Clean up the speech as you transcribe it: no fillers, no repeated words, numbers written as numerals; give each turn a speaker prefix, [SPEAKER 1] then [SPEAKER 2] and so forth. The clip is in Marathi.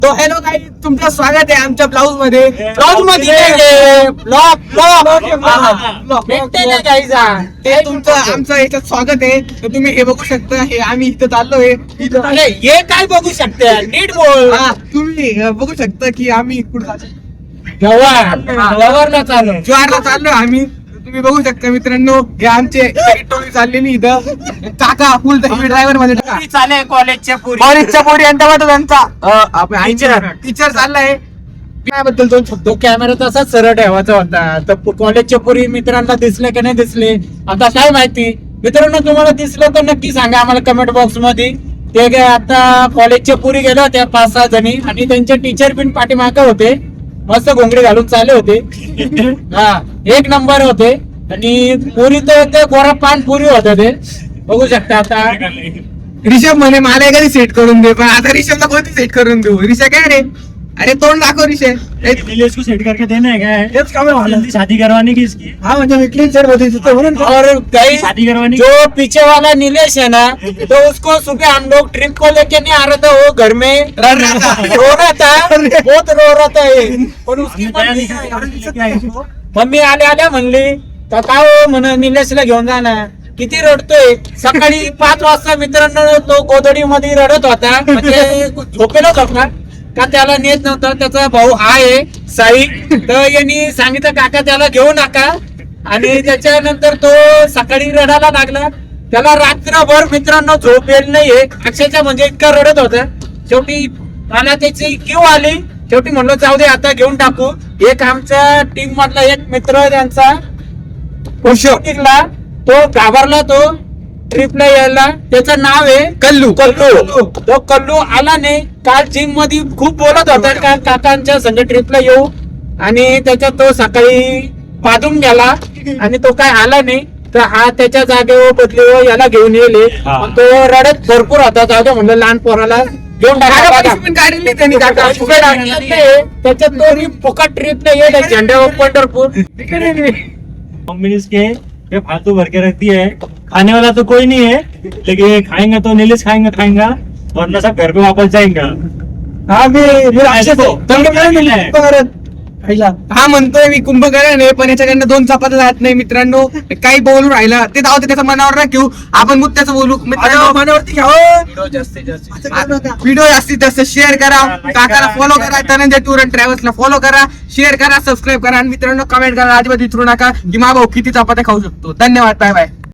[SPEAKER 1] तो हॅलो काही तुमचं स्वागत आहे आमच्या ब्लाऊज मध्ये ते तुमचं आमचं याच्यात स्वागत आहे. तर तुम्ही हे बघू शकता, हे आम्ही इथं चाललोय.
[SPEAKER 2] हे काय बघू शकते नीट बोल.
[SPEAKER 1] तुम्ही बघू शकता की आम्ही कुठं
[SPEAKER 2] जवाहरला चालू
[SPEAKER 1] ज्वारला चाललोय आम्ही. तुम्ही बघू शकता मित्रांनो, हे आमचे टोळी चाललेली इथं. काका फुल ड्रायव्हर मध्ये
[SPEAKER 2] चालेल कॉलेजच्या पुरी
[SPEAKER 1] कॉलेजच्या पोरी त्यांचा टीचर चाललाय. बद्दल दोन शब्द.
[SPEAKER 2] तो कॅमेरा तसाच सरळ ठेवायचा होता. तर कॉलेजच्या पुरी मित्रांना दिसले की नाही दिसले आता काय माहिती. मित्रांनो तुम्हाला दिसलं तर नक्की सांगा आम्हाला कमेंट बॉक्स मध्ये. ते काय आता कॉलेजच्या पुरी गेल्या होत्या 5-6 जणी आणि त्यांचे टीचर पण पाठीमागे होते. मस्त घोंगडी घालून चालले होते. हा एक नंबर होते. आणि पुरी तर ते गोरा पान पुरी होते. ते बघू शकता. आता
[SPEAKER 1] रिषभ म्हणे मला एखादी सेट करून दे, पण आता रिषभला कोणती सेट करून देऊ. रिषभ काय रे, अरे तोंड दाखव रिषभ.
[SPEAKER 3] नीलेश को सेट करके देना है क्या है? जल्दी शादी करवानी की इसकी?
[SPEAKER 1] हाँ म्हणजे क्लीन सेट होती
[SPEAKER 2] और कई
[SPEAKER 3] शादी करवानी
[SPEAKER 2] जो पीछे वाला नीलेश है ना, तो उसको सुबह हम लोग ट्रिप को लेके नहीं आ रहे थे. वो घर में रो रहा था, बहुत रो रहा था ये. पण उसकी मम्मी आल्या म्हणली तर काय हो म्हण निलेशला घेऊन जा ना. किती रडतोय. सकाळी 5 वाजता मित्रांनो तो गोधडी मध्ये रडत होता. म्हणजे झोपेलाच होता का त्याला नेत नव्हतं. त्याचा भाऊ आहे साई. तर यांनी सांगितलं काका त्याला घेऊ नका. आणि त्याच्यानंतर तो सकाळी रडायला लागला. त्याला रात्रभर मित्रांनो झोप येईल नाहीये. अक्षरशः म्हणजे इतका रडत होता. शेवटी मला त्याची क्यू आली. शेवटी म्हणलो जाऊ दे आता घेऊन टाकू. एक आमच्या टीम मधला एक मित्र त्यांचा टिकला तो घाबरला. तो ट्रिपला यायला त्याचं नाव आहे कल्लू. तो कल्लू आला नाही. काल जिम मध्ये खूप बोलत होता का काकांच्या संग ट्रिपला येऊ. आणि त्याच्यात तो सकाळी पादून गेला आणि तो काय आला नाही. तर हा त्याच्या जागेवर बदली याला घेऊन येले. तो रडत भरपूर होता. जाऊ म्हणलं लहान पोराला घेऊन टाका.
[SPEAKER 1] काढली त्यांनी काका.
[SPEAKER 2] त्याच्यात तो फुकट ट्रिपला येईल झेंड्यावर पंढरपूर.
[SPEAKER 3] मिनट्स के ये फालतू भर के रख दिए है. खाने वाला तो कोई नहीं है, लेकिन खाएंगा तो नीलेश खाएंगा वरना सब घर पे वापस जाएंगा.
[SPEAKER 1] हा म्हणतोय मी कुंभकर्ण आहे, पण याच्याकडनं 2 चपात्या जात नाही. मित्रांनो काही बोलून राहिला ते जाऊ दे, त्याच्या मनावर ना घेऊ. आपण मुद्द्याचं बोलू. मनावरती घ्यावं. व्हिडिओ जास्तीत जास्त शेअर करा. काकाला फॉलो करा. धनंजय टूर अँड ट्रॅव्हल्सला फॉलो करा. शेअर करा, सबस्क्राईब करा. आणि मित्रांनो कमेंट करा. अजिबात विसरू नका की मा भाऊ किती चपात्या खाऊ शकतो. धन्यवाद. Bye bye.